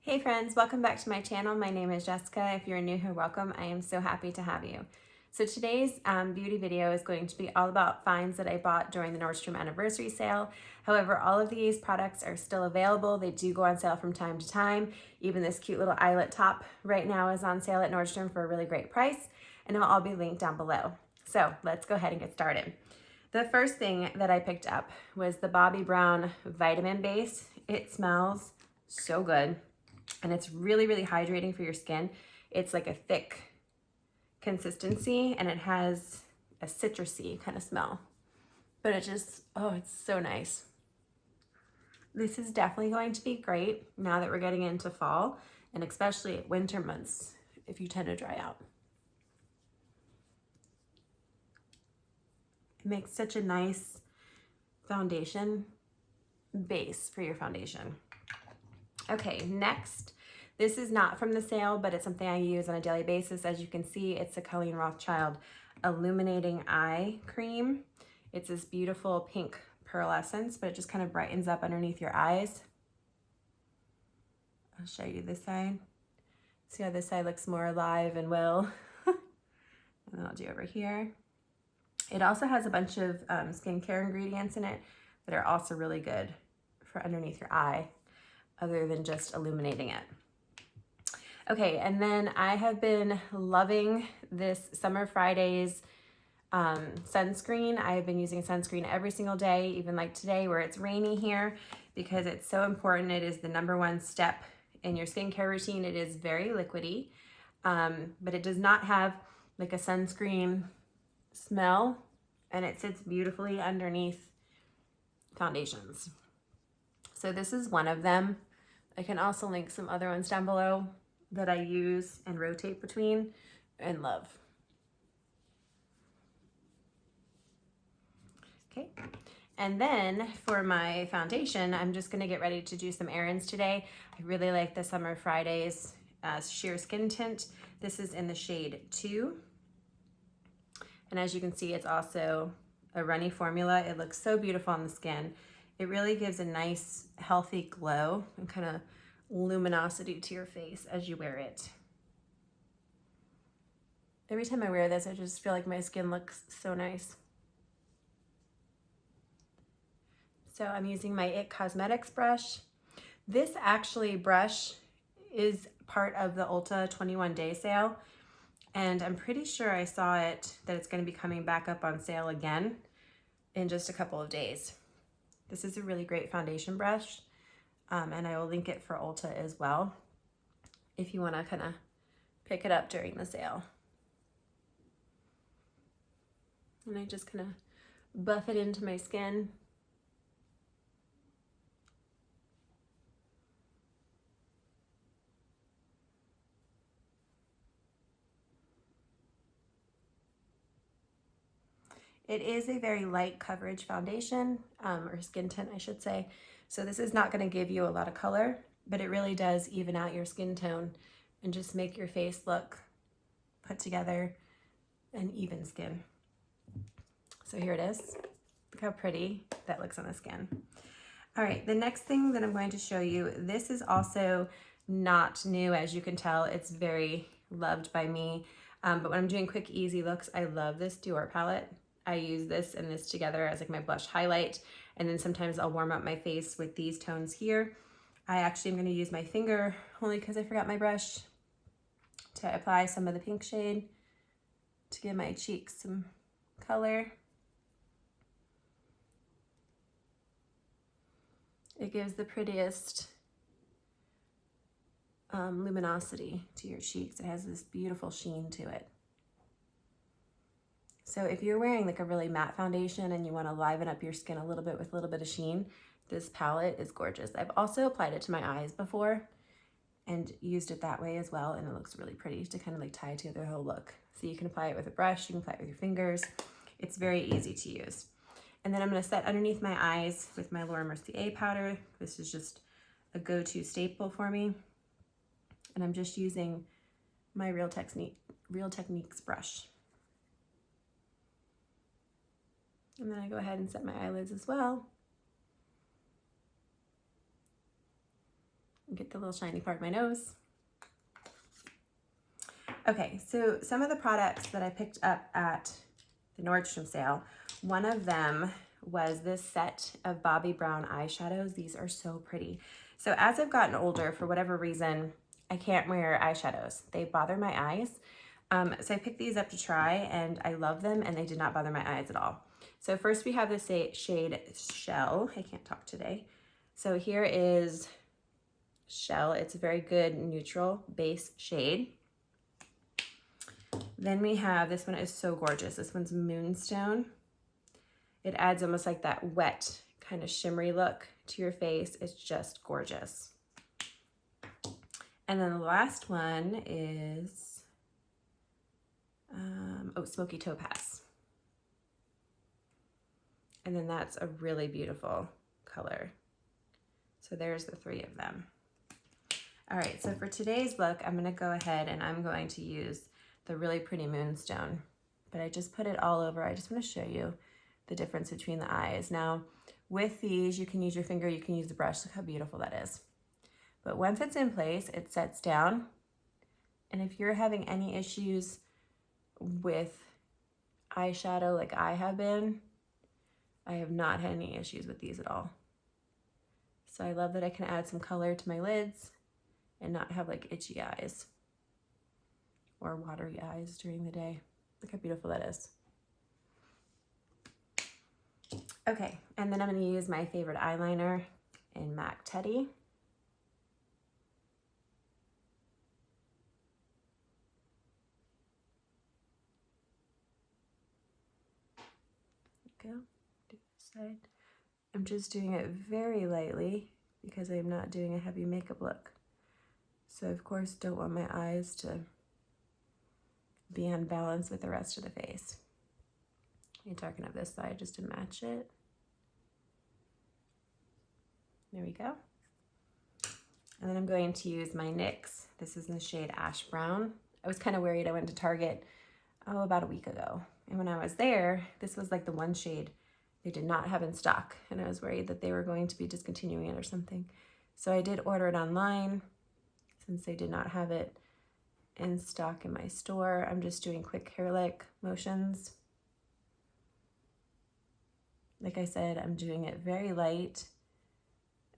Hey friends, welcome back to my channel. My name is Jessica. If you're new here, welcome. I am so happy to have you. So today's beauty video is going to be all about finds that I bought during the Nordstrom anniversary sale. However, all of these products are still available. They do go on sale from time to time. Even this cute little eyelet top right now is on sale at Nordstrom for a really great price, and it'll all be linked down below. So let's go ahead and get started. The first thing that I picked up was the Bobbi Brown Vitamin Base. It smells so good. And it's really, really hydrating for your skin. It's like a thick consistency and it has a citrusy kind of smell. But it just, oh, it's so nice. This is definitely going to be great now that we're getting into fall and especially winter months if you tend to dry out. It makes such a nice foundation base for your foundation. Okay, next, this is not from the sale, but it's something I use on a daily basis. As you can see, it's a Colleen Rothschild Illuminating Eye Cream. It's this beautiful pink pearlescence, but it just kind of brightens up underneath your eyes. I'll show you this side. See how this side looks more alive and well. And then I'll do over here. It also has a bunch of skincare ingredients in it that are also really good for underneath your eye, other than just illuminating it. Okay, and then I have been loving this Summer Fridays sunscreen. I have been using sunscreen every single day, even like today where it's rainy here, because it's so important. It is the #1 step in your skincare routine. It is very liquidy, but it does not have like a sunscreen smell, and it sits beautifully underneath foundations. So this is one of them. I can also link some other ones down below that I use and rotate between and love. Okay, and then for my foundation, I'm just gonna get ready to do some errands today. I really like the Summer Fridays Sheer Skin Tint. This is in the shade 2. And as you can see, it's also a runny formula. It looks so beautiful on the skin. It really gives a nice, healthy glow and kind of luminosity to your face as you wear it. Every time I wear this, I just feel like my skin looks so nice. So I'm using my IT Cosmetics brush. This actually brush is part of the Ulta 21-day sale. And I'm pretty sure I saw it that it's going to be coming back up on sale again in just a couple of days. This is a really great foundation brush, and I will link it for Ulta as well if you want to kind of pick it up during the sale. And I just kind of buff it into my skin. It is a very light coverage foundation, or skin tint, I should say. So this is not going to give you a lot of color, but it really does even out your skin tone and just make your face look put together and even skin. So here it is. Look how pretty that looks on the skin. All right, the next thing that I'm going to show you, this is also not new, as you can tell. It's very loved by me. But when I'm doing quick, easy looks, I love this Dior palette. I use this and this together as like my blush highlight, and then sometimes I'll warm up my face with these tones here. I actually am going to use my finger only because I forgot my brush to apply some of the pink shade to give my cheeks some color. It gives the prettiest luminosity to your cheeks. It has this beautiful sheen to it. So if you're wearing like a really matte foundation and you want to liven up your skin a little bit with a little bit of sheen, this palette is gorgeous. I've also applied it to my eyes before and used it that way as well, and it looks really pretty to kind of like tie together the whole look. So you can apply it with a brush, you can apply it with your fingers. It's very easy to use. And then I'm going to set underneath my eyes with my Laura Mercier powder. This is just a go-to staple for me. And I'm just using my Real Techniques brush. And then I go ahead and set my eyelids as well. Get the little shiny part of my nose. Okay, so some of the products that I picked up at the Nordstrom sale, one of them was this set of Bobbi Brown eyeshadows. These are so pretty. So as I've gotten older, for whatever reason, I can't wear eyeshadows. They bother my eyes. So I picked these up to try, and I love them, and they did not bother my eyes at all. So first we have this shade Shell. I can't talk today. So here is Shell. It's a very good neutral base shade. Then we have, this one is so gorgeous. This one's Moonstone. It adds almost like that wet kind of shimmery look to your face. It's just gorgeous. And then the last one is, Smoky Topaz. And then that's a really beautiful color. So there's the three of them. All right, so for today's look, I'm gonna go ahead and I'm going to use the really pretty Moonstone, but I just put it all over. I just wanna show you the difference between the eyes. Now, with these, you can use your finger, you can use the brush. Look how beautiful that is. But once it's in place, it sets down. And if you're having any issues with eyeshadow like I have been, I have not had any issues with these at all. So I love that I can add some color to my lids and not have like itchy eyes or watery eyes during the day. Look how beautiful that is. Okay, and then I'm gonna use my favorite eyeliner in MAC Teddy. Go, do this side. I'm just doing it very lightly because I'm not doing a heavy makeup look. So of course, don't want my eyes to be unbalanced with the rest of the face. I'm darken up this side just to match it. There we go. And then I'm going to use my NYX. This is in the shade Ash Brown. I was kind of worried. I went to Target, about a week ago. And when I was there, this was like the one shade they did not have in stock. And I was worried that they were going to be discontinuing it or something. So I did order it online since they did not have it in stock in my store. I'm just doing quick hair-like motions. Like I said, I'm doing it very light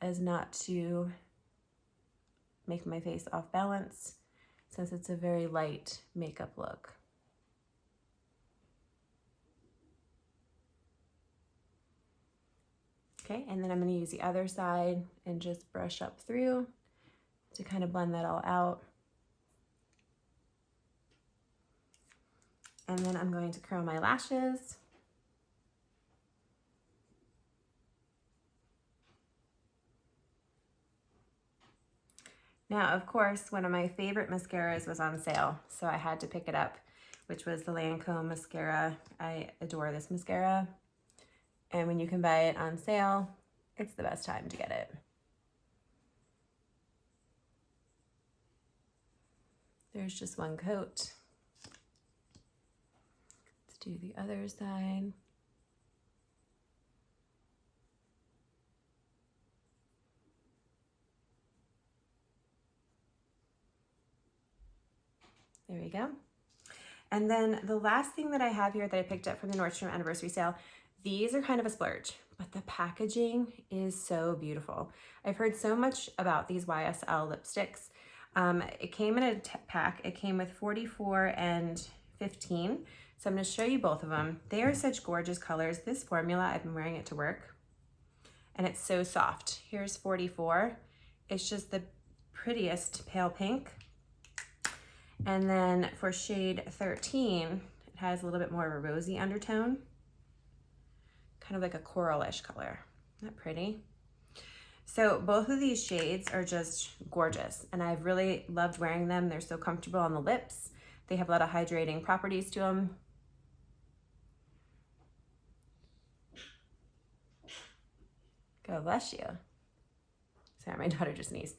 as not to make my face off balance since it's a very light makeup look. Okay, and then I'm gonna use the other side and just brush up through to kind of blend that all out. And then I'm going to curl my lashes. Now, of course, one of my favorite mascaras was on sale, so I had to pick it up, which was the Lancome Mascara. I adore this mascara. And when you can buy it on sale, it's the best time to get it. There's just one coat. Let's do the other side. There we go. And then the last thing that I have here that I picked up from the Nordstrom anniversary sale, these are kind of a splurge, but the packaging is so beautiful. I've heard so much about these YSL lipsticks. It came in a pack. It came with 44 and 15. So I'm gonna show you both of them. They are such gorgeous colors. This formula, I've been wearing it to work and it's so soft. Here's 44. It's just the prettiest pale pink. And then for shade 13, it has a little bit more of a rosy undertone, kind of like a coralish color. Isn't that pretty? So both of these shades are just gorgeous, and I've really loved wearing them. They're so comfortable on the lips. They have a lot of hydrating properties to them. God bless you. Sorry, my daughter just sneezed.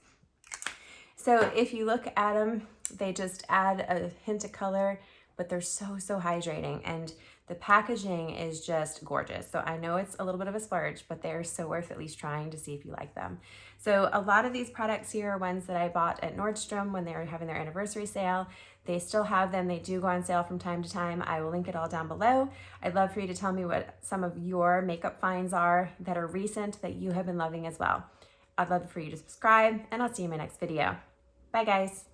So if you look at them, they just add a hint of color. but they're so, so hydrating, and the packaging is just gorgeous. So I know it's a little bit of a splurge, but they're so worth at least trying to see if you like them. So a lot of these products here are ones that I bought at Nordstrom when they were having their anniversary sale. They still have them. They do go on sale from time to time. I will link it all down below. I'd love for you to tell me what some of your makeup finds are that are recent that you have been loving as well. I'd love for you to subscribe, and I'll see you in my next video. Bye guys.